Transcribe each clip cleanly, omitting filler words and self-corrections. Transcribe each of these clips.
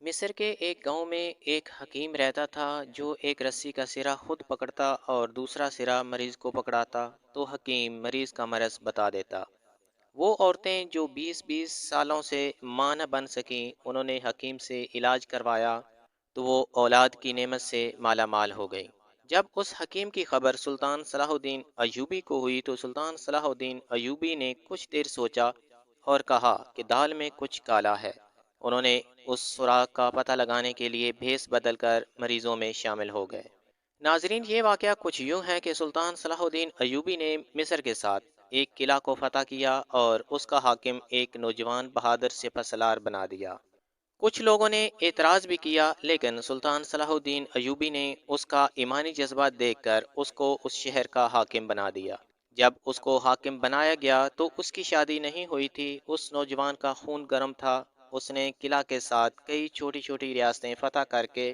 مصر کے ایک گاؤں میں ایک حکیم رہتا تھا جو ایک رسی کا سرا خود پکڑتا اور دوسرا سرا مریض کو پکڑاتا تو حکیم مریض کا مرض بتا دیتا۔ وہ عورتیں جو 20 سالوں سے ماں نہ بن سکیں انہوں نے حکیم سے علاج کروایا تو وہ اولاد کی نعمت سے مالا مال ہو گئیں۔ جب اس حکیم کی خبر سلطان صلاح الدین ایوبی کو ہوئی تو سلطان صلاح الدین ایوبی نے کچھ دیر سوچا اور کہا کہ دال میں کچھ کالا ہے۔ انہوں نے اس سراغ کا پتہ لگانے کے لیے بھیس بدل کر مریضوں میں شامل ہو گئے۔ ناظرین، یہ واقعہ کچھ یوں ہے کہ سلطان صلاح الدین ایوبی نے مصر کے ساتھ ایک قلعہ کو فتح کیا اور اس کا حاکم ایک نوجوان بہادر سپہ سالار بنا دیا۔ کچھ لوگوں نے اعتراض بھی کیا لیکن سلطان صلاح الدین ایوبی نے اس کا ایمانی جذبات دیکھ کر اس کو اس شہر کا حاکم بنا دیا۔ جب اس کو حاکم بنایا گیا تو اس کی شادی نہیں ہوئی تھی۔ اس نوجوان کا خون گرم تھا۔ اس نے قلعہ کے ساتھ کئی چھوٹی چھوٹی ریاستیں فتح کر کے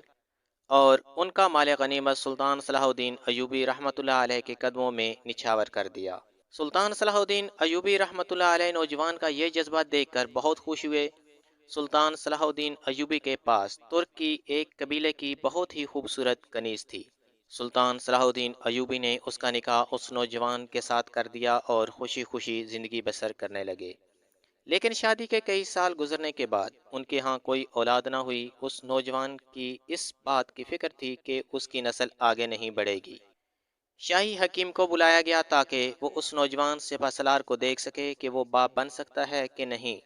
اور ان کا مال غنیمت سلطان صلاح الدین ایوبی رحمۃ اللہ علیہ کے قدموں میں نچھاور کر دیا۔ سلطان صلاح الدین ایوبی رحمۃ اللہ علیہ نوجوان کا یہ جذبات دیکھ کر بہت خوش ہوئے۔ سلطان صلاح الدین ایوبی کے پاس ترک کی ایک قبیلے کی بہت ہی خوبصورت کنیز تھی۔ سلطان صلاح الدین ایوبی نے اس کا نکاح اس نوجوان کے ساتھ کر دیا اور خوشی خوشی زندگی بسر کرنے لگے۔ لیکن شادی کے کئی سال گزرنے کے بعد ان کے ہاں کوئی اولاد نہ ہوئی۔ اس نوجوان کی اس بات کی فکر تھی کہ اس کی نسل آگے نہیں بڑھے گی۔ شاہی حکیم کو بلایا گیا تاکہ وہ اس نوجوان سپہ سالار کو دیکھ سکے کہ وہ باپ بن سکتا ہے کہ نہیں۔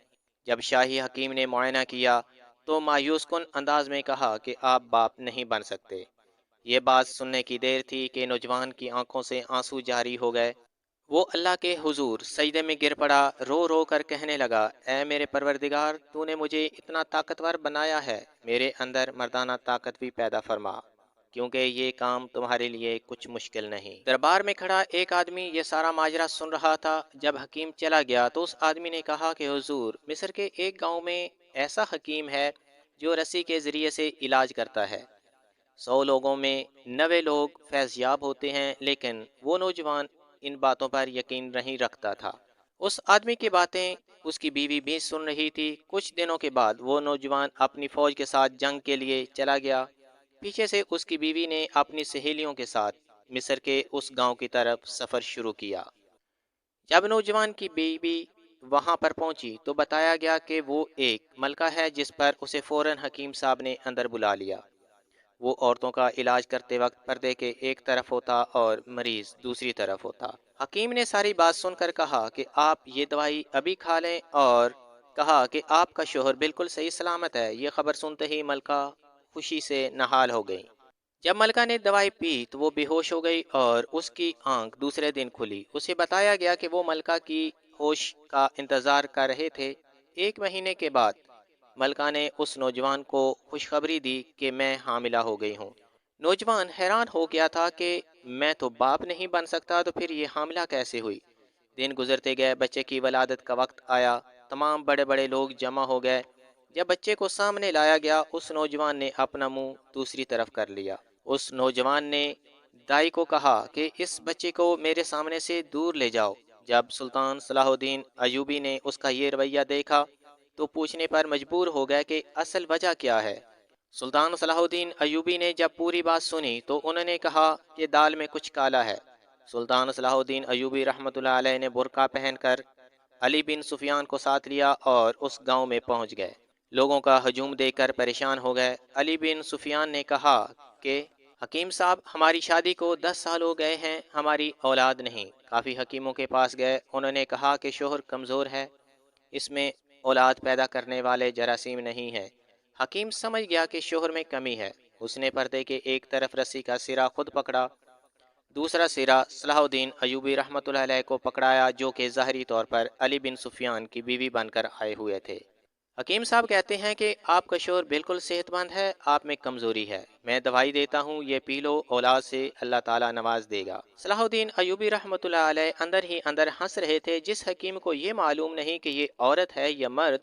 جب شاہی حکیم نے معائنہ کیا تو مایوس کن انداز میں کہا کہ آپ باپ نہیں بن سکتے۔ یہ بات سننے کی دیر تھی کہ نوجوان کی آنکھوں سے آنسو جاری ہو گئے۔ وہ اللہ کے حضور سجدے میں گر پڑا، رو رو کر کہنے لگا، اے میرے پروردگار، تو نے مجھے اتنا طاقتور بنایا ہے، میرے اندر مردانہ طاقت بھی پیدا فرما، کیونکہ یہ کام تمہارے لیے کچھ مشکل نہیں۔ دربار میں کھڑا ایک آدمی یہ سارا ماجرا سن رہا تھا۔ جب حکیم چلا گیا تو اس آدمی نے کہا کہ حضور، مصر کے ایک گاؤں میں ایسا حکیم ہے جو رسی کے ذریعے سے علاج کرتا ہے۔ 100 لوگوں میں 90 لوگ فیض یاب ہوتے ہیں، لیکن وہ نوجوان ان باتوں پر یقین نہیں رکھتا تھا۔ اس آدمی کی باتیں اس کی بیوی بھی سن رہی تھی۔ کچھ دنوں کے بعد وہ نوجوان اپنی فوج کے ساتھ جنگ کے لیے چلا گیا۔ پیچھے سے اس کی بیوی نے اپنی سہیلیوں کے ساتھ مصر کے اس گاؤں کی طرف سفر شروع کیا۔ جب نوجوان کی بیوی وہاں پر پہنچی تو بتایا گیا کہ وہ ایک ملکہ ہے جس پر اسے فوراً حکیم صاحب نے اندر بلا لیا۔ وہ عورتوں کا علاج کرتے وقت پردے کے ایک طرف ہوتا اور مریض دوسری طرف ہوتا۔ حکیم نے ساری بات سن کر کہا کہ آپ یہ دوائی ابھی کھا لیں اور کہا کہ آپ کا شوہر بالکل صحیح سلامت ہے۔ یہ خبر سنتے ہی ملکہ خوشی سے نہال ہو گئی۔ جب ملکہ نے دوائی پی تو وہ بے ہوش ہو گئی اور اس کی آنکھ دوسرے دن کھلی۔ اسے بتایا گیا کہ وہ ملکہ کی ہوش کا انتظار کر رہے تھے۔ 1 مہینے کے بعد ملکہ نے اس نوجوان کو خوشخبری دی کہ میں حاملہ ہو گئی ہوں۔ نوجوان حیران ہو گیا تھا کہ میں تو باپ نہیں بن سکتا تو پھر یہ حاملہ کیسے ہوئی۔ دن گزرتے گئے، بچے کی ولادت کا وقت آیا۔ تمام بڑے بڑے لوگ جمع ہو گئے۔ جب بچے کو سامنے لایا گیا اس نوجوان نے اپنا منہ دوسری طرف کر لیا۔ اس نوجوان نے دائی کو کہا کہ اس بچے کو میرے سامنے سے دور لے جاؤ۔ جب سلطان صلاح الدین ایوبی نے اس کا یہ رویہ دیکھا تو پوچھنے پر مجبور ہو گئے کہ اصل وجہ کیا ہے۔ سلطان صلاح الدین ایوبی نے جب پوری بات سنی تو انہوں نے کہا کہ دال میں کچھ کالا ہے۔ سلطان صلاح الدین ایوبی رحمۃ اللہ علیہ نے برقع پہن کر علی بن سفیان کو ساتھ لیا اور اس گاؤں میں پہنچ گئے۔ لوگوں کا ہجوم دیکھ کر پریشان ہو گئے۔ علی بن سفیان نے کہا کہ حکیم صاحب، ہماری شادی کو 10 سال ہو گئے ہیں، ہماری اولاد نہیں۔ کافی حکیموں کے پاس گئے، انہوں نے کہا کہ شوہر کمزور ہے، اس میں اولاد پیدا کرنے والے جراثیم نہیں ہیں۔ حکیم سمجھ گیا کہ شوہر میں کمی ہے۔ اس نے پردے کے ایک طرف رسی کا سرا خود پکڑا، دوسرا سرا صلاح الدین ایوبی رحمۃ اللہ علیہ کو پکڑایا جو کہ ظاہری طور پر علی بن سفیان کی بیوی بن کر آئے ہوئے تھے۔ حکیم صاحب کہتے ہیں کہ آپ کا شوہر بالکل صحت مند ہے، آپ میں کمزوری ہے، میں دوائی دیتا ہوں، یہ پی لو، اولاد سے اللہ تعالیٰ نواز دے گا۔ صلاح الدین ایوبی رحمۃ اللہ علیہ اندر ہی اندر ہنس رہے تھے۔ جس حکیم کو یہ معلوم نہیں کہ یہ عورت ہے یا مرد،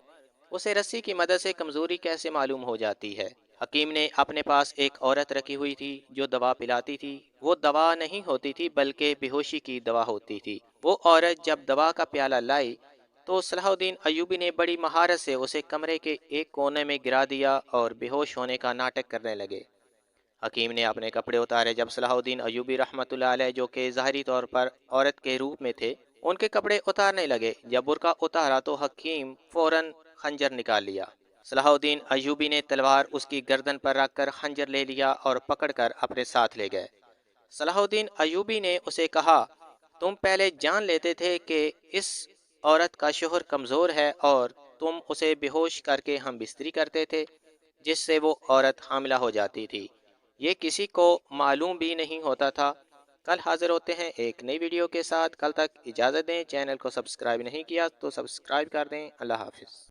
اسے رسی کی مدد سے کمزوری کیسے معلوم ہو جاتی ہے۔ حکیم نے اپنے پاس ایک عورت رکھی ہوئی تھی جو دوا پلاتی تھی۔ وہ دوا نہیں ہوتی تھی بلکہ بے ہوشی کی دوا ہوتی تھی۔ وہ عورت جب دوا کا پیالہ لائی تو صلاح الدین ایوبی نے بڑی مہارت سے اسے کمرے کے ایک کونے میں گرا دیا اور بے ہوش ہونے کا ناٹک کرنے لگے۔ حکیم نے اپنے کپڑے اتارے۔ جب صلاح الدین ایوبی رحمۃ اللہ علیہ، جو کہ ظاہری طور پر عورت کے روپ میں تھے، ان کے کپڑے اتارنے لگے، جب برقع اتارا تو حکیم فوراً خنجر نکال لیا۔ صلاح الدین ایوبی نے تلوار اس کی گردن پر رکھ کر خنجر لے لیا اور پکڑ کر اپنے ساتھ لے گئے۔ صلاح الدین ایوبی نے اسے کہا، تم پہلے جان لیتے تھے کہ اس عورت کا شوہر کمزور ہے اور تم اسے بے ہوش کر کے ہم بستری کرتے تھے، جس سے وہ عورت حاملہ ہو جاتی تھی۔ یہ کسی کو معلوم بھی نہیں ہوتا تھا۔ کل حاضر ہوتے ہیں ایک نئی ویڈیو کے ساتھ۔ کل تک اجازت دیں۔ چینل کو سبسکرائب نہیں کیا تو سبسکرائب کر دیں۔ اللہ حافظ۔